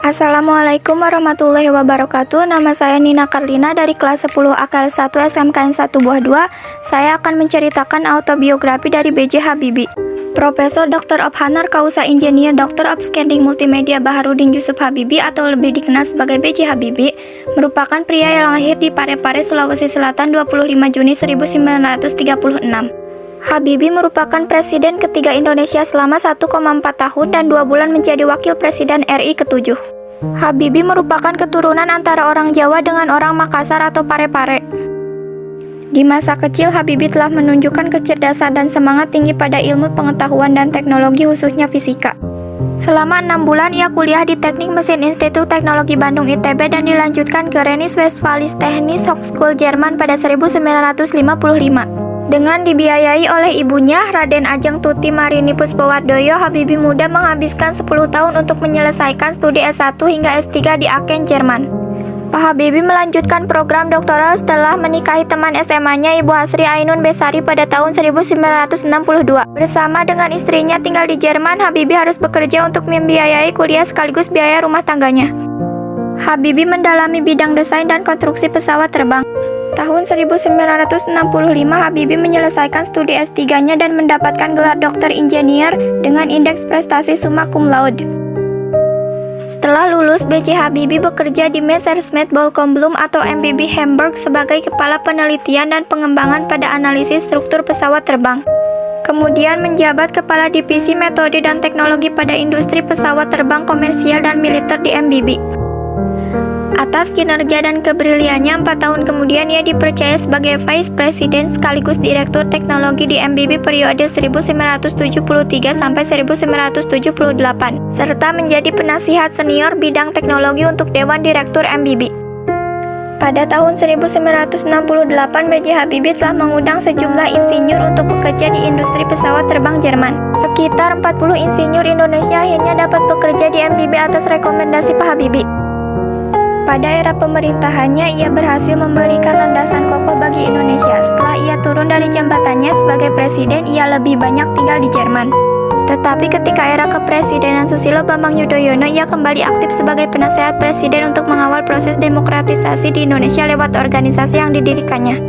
Assalamualaikum warahmatullahi wabarakatuh. Nama saya Nina Karlina dari kelas 10 AKL 1 SMKN 1 Buah 2. Saya akan menceritakan autobiografi dari B.J. Habibie. Profesor Dr. of Honor Kausa Engineer Dr. of Scanning Multimedia Baharudin Yusuf Habibie atau lebih dikenal sebagai B.J. Habibie merupakan pria yang lahir di Parepare, Sulawesi Selatan 25 Juni 1936. Habibie merupakan presiden ketiga Indonesia selama 1,4 tahun dan 2 bulan menjadi wakil presiden RI ke-7. Habibie merupakan keturunan antara orang Jawa dengan orang Makassar atau Parepare. Di masa kecil, Habibie telah menunjukkan kecerdasan dan semangat tinggi pada ilmu pengetahuan dan teknologi khususnya fisika. Selama 6 bulan ia kuliah di Teknik Mesin Institut Teknologi Bandung ITB dan dilanjutkan ke Rhein-Westfalis Technische Hochschule Jerman pada 1955. Dengan dibiayai oleh ibunya, Raden Ajeng Tuti Marini Puspawardoyo, Habibie muda menghabiskan 10 tahun untuk menyelesaikan studi S1 hingga S3 di Aachen, Jerman. Pak Habibie melanjutkan program doktoral setelah menikahi teman SMA-nya Ibu Hasri Ainun Besari pada tahun 1962. Bersama dengan istrinya tinggal di Jerman, Habibie harus bekerja untuk membiayai kuliah sekaligus biaya rumah tangganya. Habibie mendalami bidang desain dan konstruksi pesawat terbang. Tahun 1965, Habibie menyelesaikan studi S3-nya dan mendapatkan gelar dokter ingenier dengan indeks prestasi summa cum laude. Setelah lulus, B.J. Habibie bekerja di Messerschmitt Bölkow Blohm atau MBB Hamburg sebagai kepala penelitian dan pengembangan pada analisis struktur pesawat terbang. Kemudian menjabat kepala divisi metode dan teknologi pada industri pesawat terbang komersial dan militer di MBB. Atas kinerja dan kebriliannya, 4 tahun kemudian ia dipercaya sebagai Vice President sekaligus Direktur Teknologi di MBB periode 1973 sampai 1978, serta menjadi penasihat senior bidang teknologi untuk Dewan Direktur MBB. Pada tahun 1968, B.J. Habibie telah mengundang sejumlah insinyur untuk bekerja di industri pesawat terbang Jerman. Sekitar 40 insinyur Indonesia akhirnya dapat bekerja di MBB atas rekomendasi Pak Habibie. Pada era pemerintahannya, ia berhasil memberikan landasan kokoh bagi Indonesia. Setelah ia turun dari jabatannya sebagai presiden, ia lebih banyak tinggal di Jerman. Tetapi ketika era kepresidenan Susilo Bambang Yudhoyono, ia kembali aktif sebagai penasehat presiden untuk mengawal proses demokratisasi di Indonesia lewat organisasi yang didirikannya.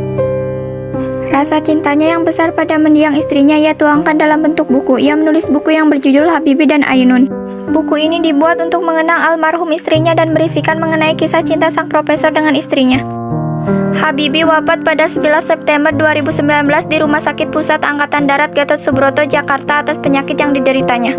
Rasa cintanya yang besar pada mendiang istrinya ia tuangkan dalam bentuk buku. Ia menulis buku yang berjudul Habibie dan Ainun. Buku ini dibuat untuk mengenang almarhum istrinya dan berisikan mengenai kisah cinta sang profesor dengan istrinya. Habibie wafat pada 11 September 2019 di Rumah Sakit Pusat Angkatan Darat Gatot Subroto, Jakarta atas penyakit yang dideritanya.